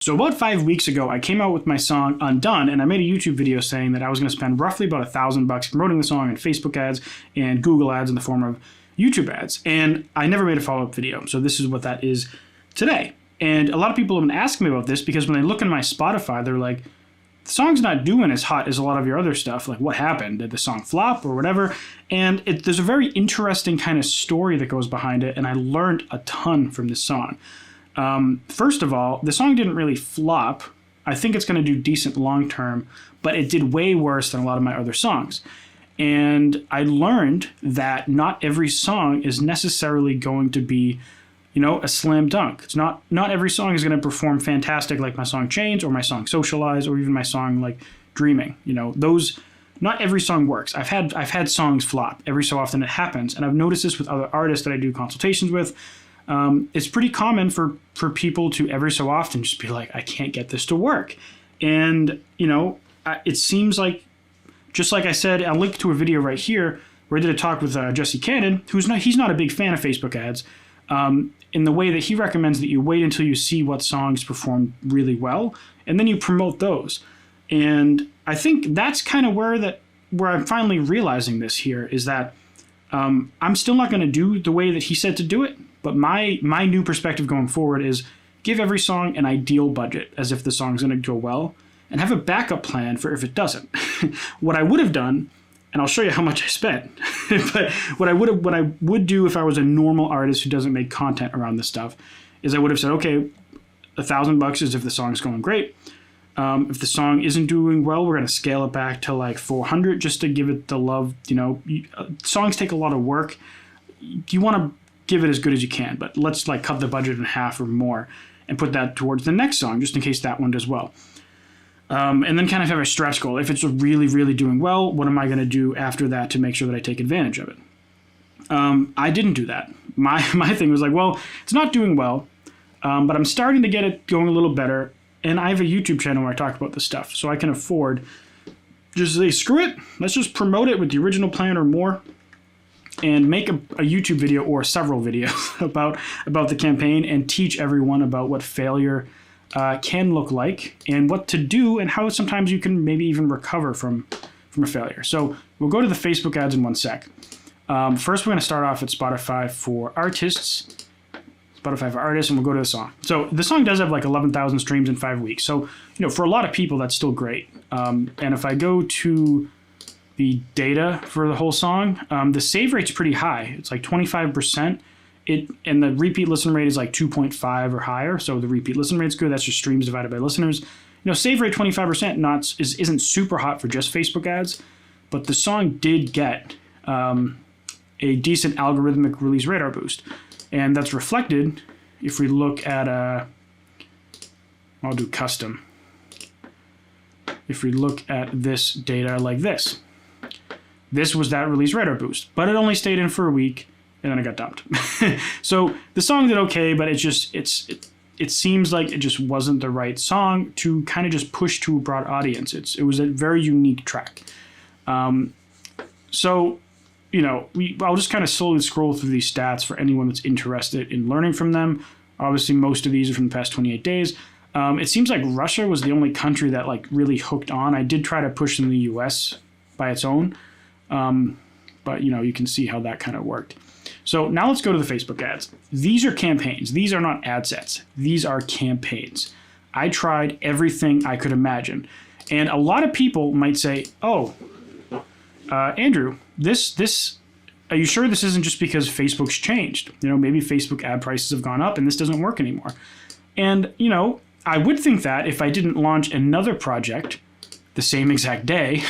So about 5 weeks ago, I came out with my song Undone, and I made a YouTube video saying that I was going to spend roughly about $1,000 promoting the song in Facebook ads and Google ads in the form of YouTube ads. And I never made a follow-up video, so this is what that is today. And a lot of people have been asking me about this because when they look in my Spotify, they're like, the song's not doing as hot as a lot of your other stuff. Like, what happened? Did the song flop or whatever? And there's a very interesting kind of story that goes behind it, and I learned a ton from this song. First of all, the song didn't really flop. I think it's going to do decent long term, but it did way worse than a lot of my other songs. And I learned that not every song is necessarily going to be, a slam dunk. It's not every song is going to perform fantastic like my song Chains or my song Socialize or even my song like Dreaming. Not every song works. I've had songs flop. Every so often it happens. And I've noticed this with other artists that I do consultations with. It's pretty common for people to every so often just be like, I can't get this to work. And, it seems like, just like I said, I'll link to a video right here where I did a talk with Jesse Cannon, he's not a big fan of Facebook ads, in the way that he recommends that you wait until you see what songs perform really well, and then you promote those. And I think that's kind of where I'm finally realizing this here is that I'm still not going to do the way that he said to do it. But my new perspective going forward is give every song an ideal budget as if the song's going to go well and have a backup plan for if it doesn't. What I would have done, and I'll show you how much I spent, but what I would do if I was a normal artist who doesn't make content around this stuff is I would have said, okay, $1,000 is if the song's going great. If the song isn't doing well, we're going to scale it back to like 400 just to give it the love. Songs take a lot of work. You want to give it as good as you can, but let's like cut the budget in half or more and put that towards the next song just in case that one does well. And then kind of have a stretch goal. If it's really, really doing well, what am I going to do after that to make sure that I take advantage of it? I didn't do that. My thing was like, well, it's not doing well, but I'm starting to get it going a little better. And I have a YouTube channel where I talk about this stuff, so I can afford just say, screw it, let's just promote it with the original plan or more and make a YouTube video or several videos about the campaign and teach everyone about what failure can look like and what to do and how sometimes you can maybe even recover from a failure. So we'll go to the Facebook ads in one sec. First, we're going to start off at Spotify for artists, and we'll go to the song. So the song does have like 11,000 streams in 5 weeks. So, for a lot of people, that's still great. And if I go to the data for the whole song, the save rate's pretty high. It's like 25%. And the repeat listen rate is like 2.5 or higher. So the repeat listen rate's good. That's just streams divided by listeners. Save rate 25% isn't super hot for just Facebook ads, but the song did get a decent algorithmic release radar boost. And that's reflected if we look at I'll do custom. If we look at this data like this. This was that release radar boost, but it only stayed in for a week and then it got dumped. So the song did okay, but it seems like it just wasn't the right song to kind of just push to a broad audience. It was a very unique track. So, I'll just kind of slowly scroll through these stats for anyone that's interested in learning from them. Obviously, most of these are from the past 28 days. It seems like Russia was the only country that like really hooked on. I did try to push in the US by its own. But you can see how that kind of worked. So now let's go to the Facebook ads. These are campaigns. These are not ad sets. These are campaigns. I tried everything I could imagine. And a lot of people might say, oh, Andrew, are you sure this isn't just because Facebook's changed? Maybe Facebook ad prices have gone up and this doesn't work anymore. And, I would think that if I didn't launch another project the same exact day,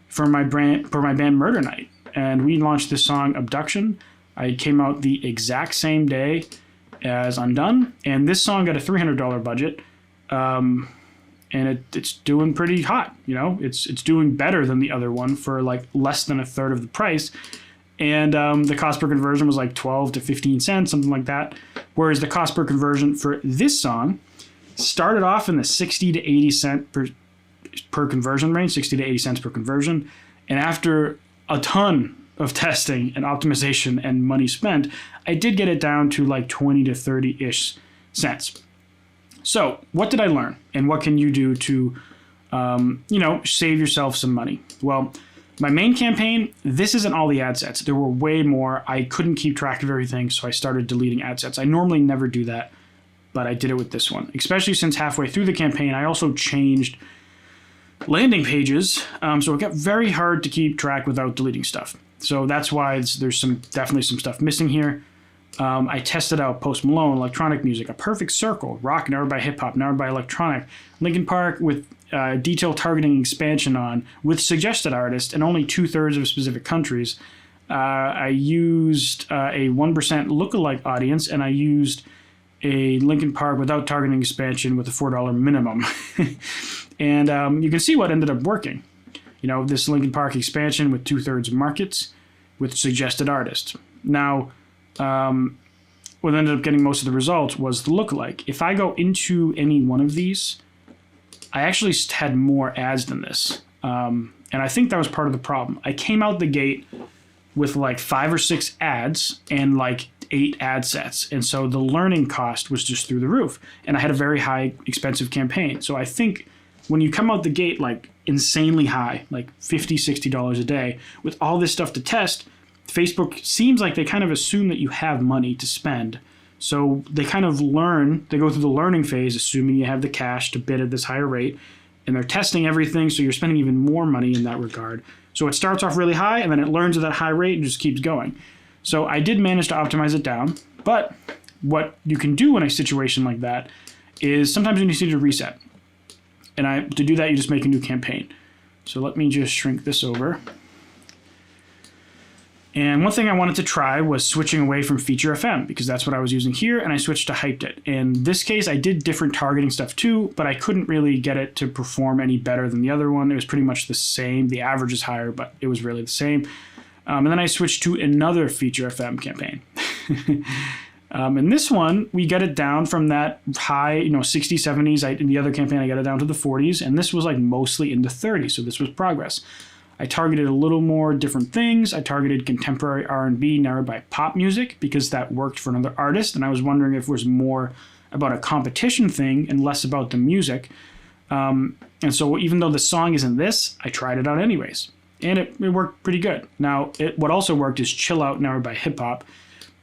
for my band Murder Night. And we launched this song Abduction. I came out the exact same day as Undone. And this song got a $300 budget. And it's doing pretty hot. It's doing better than the other one for like less than a third of the price. And the cost per conversion was like 12 to 15 cents, something like that. Whereas the cost per conversion for this song started off in the 60 to 80 cent per conversion range, 60 to 80 cents per conversion. And after a ton of testing and optimization and money spent, I did get it down to like 20 to 30-ish sense. So what did I learn, and what can you do to, save yourself some money? Well, my main campaign, this isn't all the ad sets. There were way more. I couldn't keep track of everything, so I started deleting ad sets. I normally never do that, but I did it with this one, especially since halfway through the campaign, I also changed landing pages, so it got very hard to keep track without deleting stuff. So that's why there's definitely some stuff missing here. I tested out Post Malone, electronic music, A Perfect Circle, rock narrowed by hip hop, narrowed by electronic, Linkin Park with detail targeting expansion on, with suggested artists, and only 2/3 of specific countries. I used a 1% lookalike audience, and I used a Linkin Park without targeting expansion with a $4 minimum. And you can see what ended up working. This Linkin Park expansion with 2/3 markets with suggested artists. Now, what ended up getting most of the results was the lookalike. If I go into any one of these, I actually had more ads than this. And I think that was part of the problem. I came out the gate with like 5 or 6 ads and like 8 ad sets. And so the learning cost was just through the roof. And I had a very high, expensive campaign. So I think when you come out the gate like insanely high, like $50, $60 a day, with all this stuff to test, Facebook seems like they kind of assume that you have money to spend. So they kind of they go through the learning phase, assuming you have the cash to bid at this higher rate, and they're testing everything, so you're spending even more money in that regard. So it starts off really high, and then it learns at that high rate and just keeps going. So I did manage to optimize it down, but what you can do in a situation like that is sometimes you need to reset. And to do that, you just make a new campaign. So let me just shrink this over. And one thing I wanted to try was switching away from Feature FM, because that's what I was using here, and I switched to Hyped It. In this case, I did different targeting stuff too, but I couldn't really get it to perform any better than the other one. It was pretty much the same. The average is higher, but it was really the same. And then I switched to another Feature FM campaign. In this one, we got it down from that high, 60s, 70s. In the other campaign, I got it down to the 40s, and this was like mostly in the 30s, so this was progress. I targeted a little more different things. I targeted contemporary R&B narrowed by pop music because that worked for another artist, and I was wondering if it was more about a competition thing and less about the music. And so even though the song isn't this, I tried it out anyways, and it worked pretty good. Now, what also worked is Chill Out narrowed by hip hop,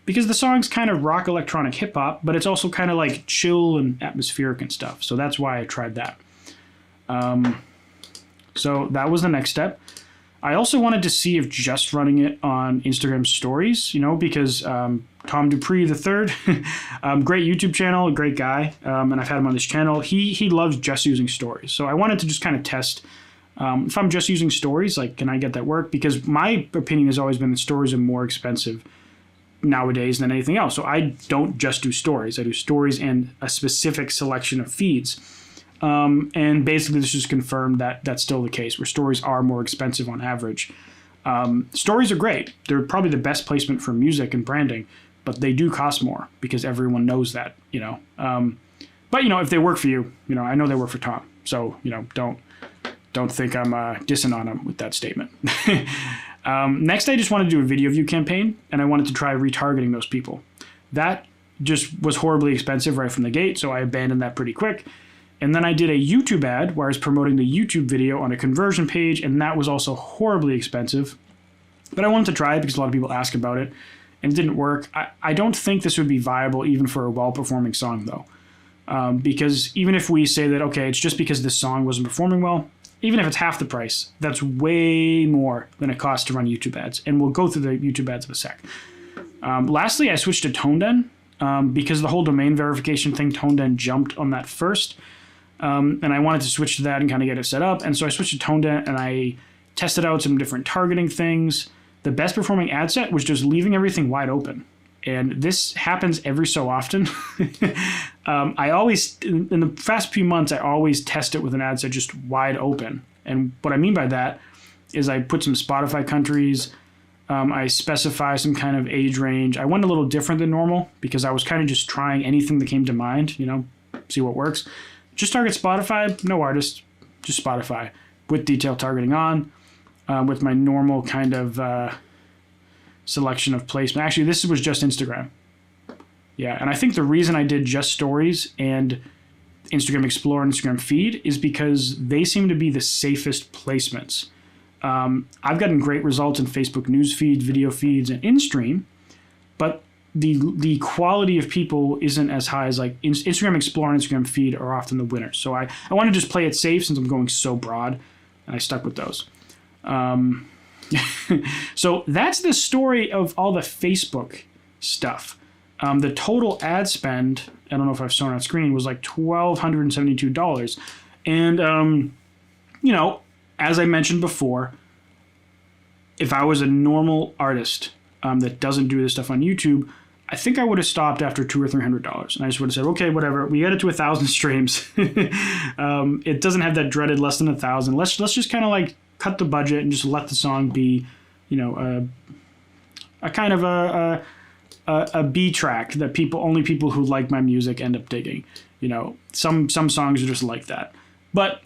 because the song's kind of rock electronic hip hop, but it's also kind of like chill and atmospheric and stuff. So that's why I tried that. So that was the next step. I also wanted to see if just running it on Instagram stories, because Tom Dupree III, great YouTube channel, a great guy, and I've had him on this channel. He loves just using stories. So I wanted to just kind of test if I'm just using stories, like, can I get that work? Because my opinion has always been that stories are more expensive nowadays than anything else. So I don't just do stories. I do stories and a specific selection of feeds. And basically this just confirmed that that's still the case, where stories are more expensive on average. Stories are great. They're probably the best placement for music and branding, but they do cost more because everyone knows that, But, if they work for you, I know they work for Tom. So, don't think I'm dissing on him with that statement. Next, I just wanted to do a video view campaign, and I wanted to try retargeting those people. That just was horribly expensive right from the gate, so I abandoned that pretty quick. And then I did a YouTube ad where I was promoting the YouTube video on a conversion page, and that was also horribly expensive. But I wanted to try it because a lot of people ask about it, and it didn't work. I don't think this would be viable even for a well-performing song, though. Because even if we say that, okay, it's just because this song wasn't performing well, even if it's half the price, that's way more than it costs to run YouTube ads. And we'll go through the YouTube ads in a sec. Lastly, I switched to ToneDen because the whole domain verification thing, ToneDen jumped on that first. And I wanted to switch to that and kind of get it set up. And so I switched to ToneDen and I tested out some different targeting things. The best performing ad set was just leaving everything wide open. And this happens every so often. I always, in the past few months, I always test it with an ad set just wide open. And what I mean by that is I put some Spotify countries. I specify some kind of age range. I went a little different than normal because I was kind of just trying anything that came to mind, see what works. Just target Spotify, no artist, just Spotify with detailed targeting on, with my normal kind of selection of placement. Actually, this was just Instagram. Yeah, and I think the reason I did just stories and Instagram Explorer and Instagram Feed is because they seem to be the safest placements. I've gotten great results in Facebook news feeds, video feeds, and InStream, but the quality of people isn't as high as like Instagram Explorer and Instagram Feed are often the winners. So I want to just play it safe since I'm going so broad, and I stuck with those. So that's the story of all the Facebook stuff. The total ad spend, I don't know if I've shown it on screen, was like $1,272. And, you know, as I mentioned before, if I was a normal artist that doesn't do this stuff on YouTube, I think I would have stopped after $200 or $300. And I just would have said, okay, whatever. We get it to 1,000 streams. It doesn't have that dreaded less than 1,000. Let's just kind of like cut the budget and just let the song be, you know, a kind of a B track that only people who like my music end up digging. You know, some songs are just like that. But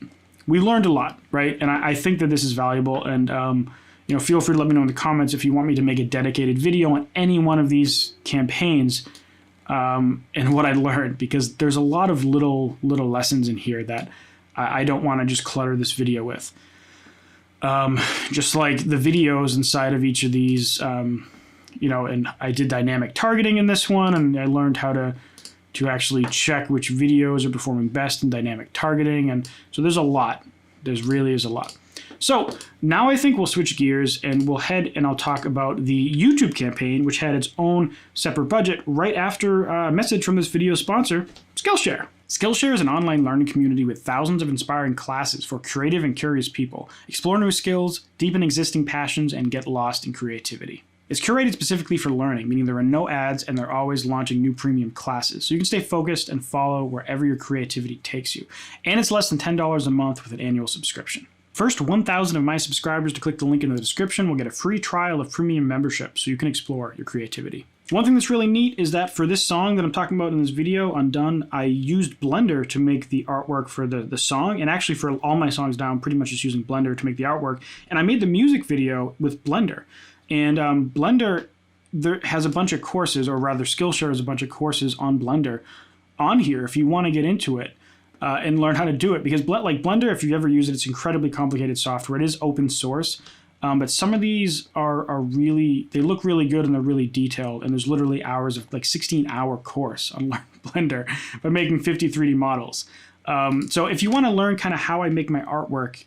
we learned a lot, right? And I think that this is valuable. And you know, feel free to let me know in the comments if you want me to make a dedicated video on any one of these campaigns and what I learned, because there's a lot of little lessons in here that I don't want to just clutter this video with. Just like the videos inside of each of these, you know, and I did dynamic targeting in this one, and I learned how to actually check which videos are performing best in dynamic targeting. And so there's a lot. There's really is a lot. So now I think we'll switch gears and we'll head and I'll talk about the YouTube campaign, which had its own separate budget right after a message from this video sponsor, Skillshare. Skillshare is an online learning community with thousands of inspiring classes for creative and curious people. Explore new skills, deepen existing passions, and get lost in creativity. It's curated specifically for learning, meaning there are no ads and they're always launching new premium classes, so you can stay focused and follow wherever your creativity takes you. And it's less than $10 a month with an annual subscription. First 1,000 of my subscribers to click the link in the description will get a free trial of premium membership so you can explore your creativity. One thing that's really neat is that for this song that I'm talking about in this video, Undone, I used Blender to make the artwork for the song, and actually for all my songs now I'm pretty much just using Blender to make the artwork, and I made the music video with Blender. And Blender has a bunch of courses, or rather Skillshare has a bunch of courses on Blender on here if you want to get into it. And learn how to do it, because like Blender, if you ever use it, it's incredibly complicated software. It is open source, but some of these are really, they look really good and they're really detailed, and there's literally hours of like 16-hour course on Blender by making 50 3D models. So if you want to learn kind of how I make my artwork,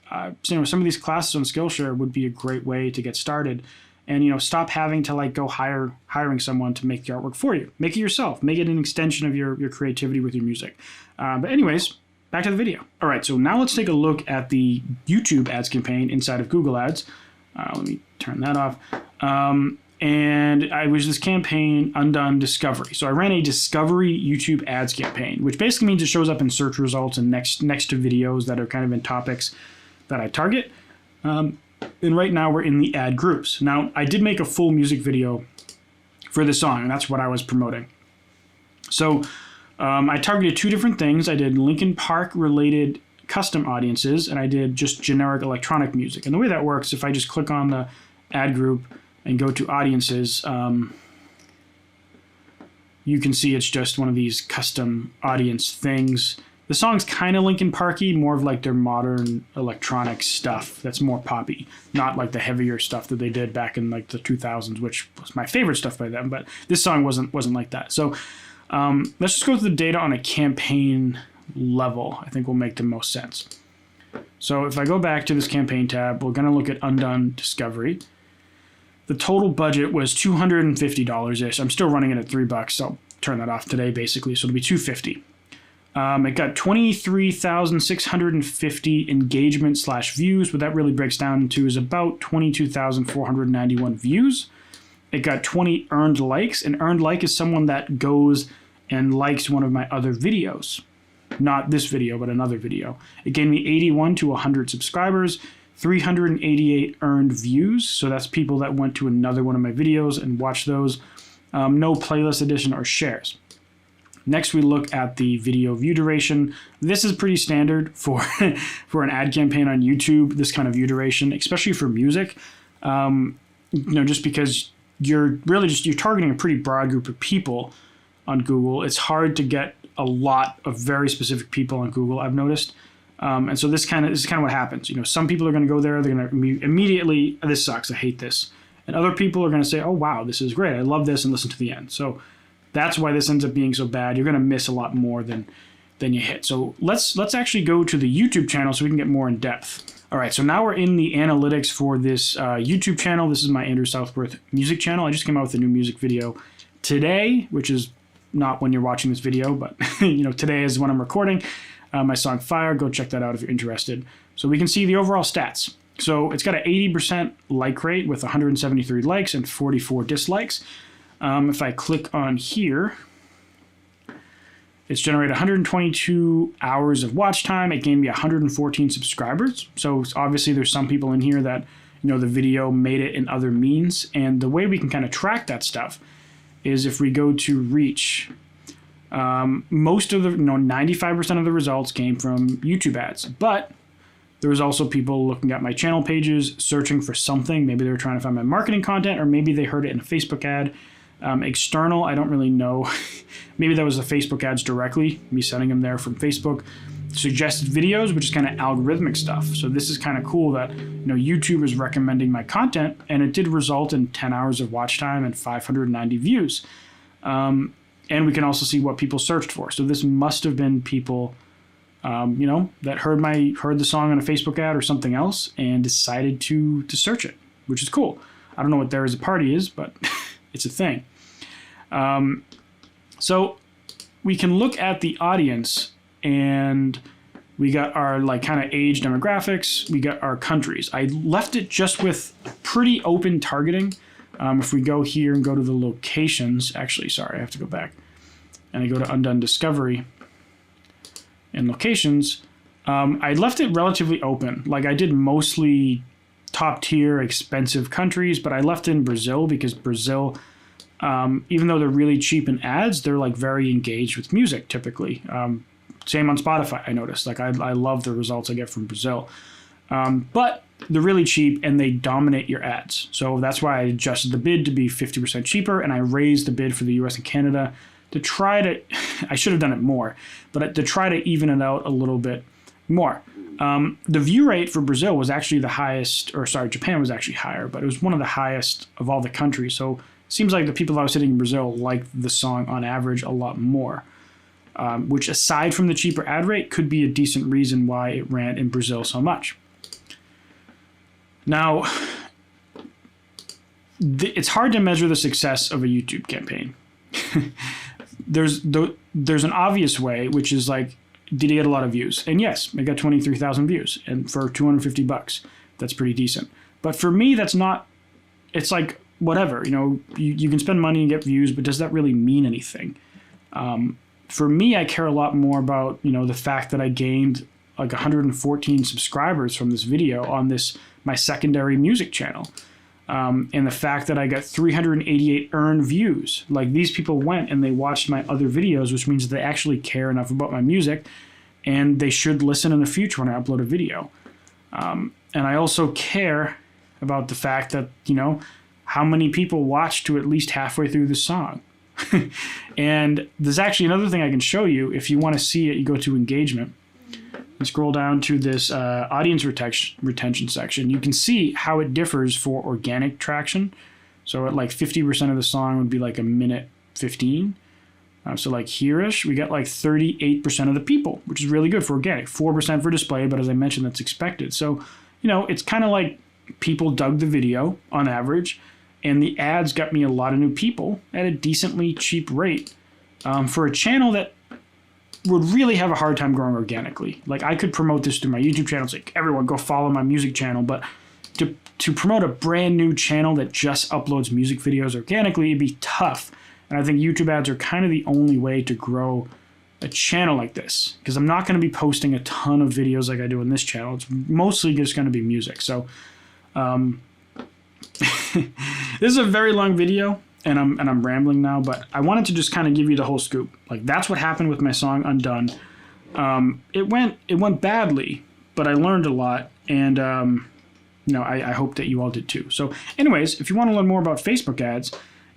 you know, some of these classes on Skillshare would be a great way to get started. And, you know, stop having to like go hiring someone to make the artwork for you. Make it yourself. Make it an extension of your creativity with your music. But anyways, back to the video. All right, so now let's take a look at the YouTube ads campaign inside of Google Ads. Let me turn that off. And I was this campaign, Undone Discovery. So I ran a Discovery YouTube ads campaign, which basically means it shows up in search results and next to videos that are kind of in topics that I target. And right now we're in the ad groups. Now, I did make a full music video for this song, and that's what I was promoting. So I targeted two different things. I did Linkin Park related custom audiences, and I did just generic electronic music. And the way that works, if I just click on the ad group and go to audiences, you can see it's just one of these custom audience things. The song's kind of Linkin Parky, more of like their modern electronic stuff that's more poppy, not like the heavier stuff that they did back in like the 2000s, which was my favorite stuff by them. But this song wasn't like that. So let's just go through the data on a campaign level. I think will make the most sense. So if I go back to this campaign tab, we're going to look at Undone Discovery. The total budget was $250-ish. I'm still running it at $3, so I'll turn that off today basically. So it'll be $250. It got 23,650 engagement/views. What that really breaks down into is about 22,491 views. It got 20 earned likes. An earned like is someone that goes and likes one of my other videos. Not this video, but another video. It gave me 81 to 100 subscribers, 388 earned views. So that's people that went to another one of my videos and watched those. No playlist edition or shares. Next, we look at the video view duration. This is pretty standard for an ad campaign on YouTube, this kind of view duration, especially for music. You know, just because you're targeting a pretty broad group of people. on Google. It's hard to get a lot of very specific people on Google, I've noticed. And so this is kind of what happens. You know, some people are going to go there, they're going to immediately, this sucks, I hate this. And other people are going to say, oh, wow, this is great, I love this, and listen to the end. So that's why this ends up being so bad. You're going to miss a lot more than you hit. So let's actually go to the YouTube channel so we can get more in depth. All right, so now we're in the analytics for this YouTube channel. This is my Andrew Southworth music channel. I just came out with a new music video today, which is not when you're watching this video, but you know, today is when I'm recording. My song Fire, go check that out if you're interested. So we can see the overall stats. So it's got an 80% like rate with 173 likes and 44 dislikes. If I click on here, it's generated 122 hours of watch time. It gained me 114 subscribers. So obviously there's some people in here that, you know, the video made it in other means. And the way we can kind of track that stuff is if we go to reach, most of the, 95% of the results came from YouTube ads. But there was also people looking at my channel pages, searching for something. Maybe they were trying to find my marketing content, or maybe they heard it in a Facebook ad. External, I don't really know. Maybe that was the Facebook ads directly, me sending them there from Facebook. Suggested videos, which is kind of algorithmic stuff. So this is kind of cool that, YouTube is recommending my content, and it did result in 10 hours of watch time and 590 views. And we can also see what people searched for. So this must have been people, that heard the song on a Facebook ad or something else and decided to search it, which is cool. I don't know what There Is a Party is, but it's a thing. So we can look at the audience, and we got our kind of age demographics. We got our countries. I left it just with pretty open targeting. If we go here and go to the locations, actually, sorry, I have to go back. And I go to Undone Discovery and locations. I left it relatively open. I did mostly top tier expensive countries, but I left in Brazil because Brazil, even though they're really cheap in ads, they're very engaged with music typically. Same on Spotify, I noticed. I love the results I get from Brazil. But they're really cheap and they dominate your ads. So that's why I adjusted the bid to be 50% cheaper, and I raised the bid for the US and Canada to try to, I should have done it more, but to try to even it out a little bit more. The view rate for Brazil was actually the highest, Japan was actually higher, but it was one of the highest of all the countries. So it seems like the people that was hitting in Brazil liked the song on average a lot more, which aside from the cheaper ad rate could be a decent reason why it ran in Brazil so much. Now, it's hard to measure the success of a YouTube campaign. There's an obvious way, which is did it get a lot of views? And yes, it got 23,000 views, and for $250, that's pretty decent. But for me, that's not. It's whatever, you can spend money and get views, but does that really mean anything? For me, I care a lot more about the fact that I gained 114 subscribers from this video on my secondary music channel. And the fact that I got 388 earned views. These people went and they watched my other videos, which means that they actually care enough about my music, and they should listen in the future when I upload a video. And I also care about the fact that, how many people watch to at least halfway through the song. And there's actually another thing I can show you. If you want to see it, you go to engagement. Scroll down to this audience retention section. You can see how it differs for organic traction. So at 50% of the song would be a minute 15. So here-ish, we got 38% of the people, which is really good for organic. 4% for display, but as I mentioned, that's expected. So, it's kind of people dug the video on average, and the ads got me a lot of new people at a decently cheap rate for a channel that would really have a hard time growing organically. I could promote this through my YouTube channel. It's everyone go follow my music channel. But to promote a brand new channel that just uploads music videos organically, it'd be tough. And I think YouTube ads are kind of the only way to grow a channel like this, because I'm not going to be posting a ton of videos like I do on this channel. It's mostly just going to be music. So this is a very long video. And I'm rambling now, but I wanted to just kind of give you the whole scoop. That's what happened with my song Undone. It went badly, but I learned a lot, and I hope that you all did too. So anyways, if you want to learn more about Facebook ads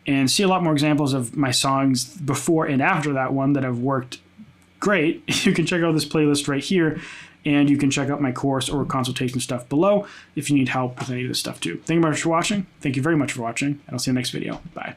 and see a lot more examples of my songs before and after that one that have worked great, you can check out this playlist right here, and you can check out my course or consultation stuff below if you need help with any of this stuff too. Thank you very much for watching. Thank you very much for watching, and I'll see you in the next video. Bye.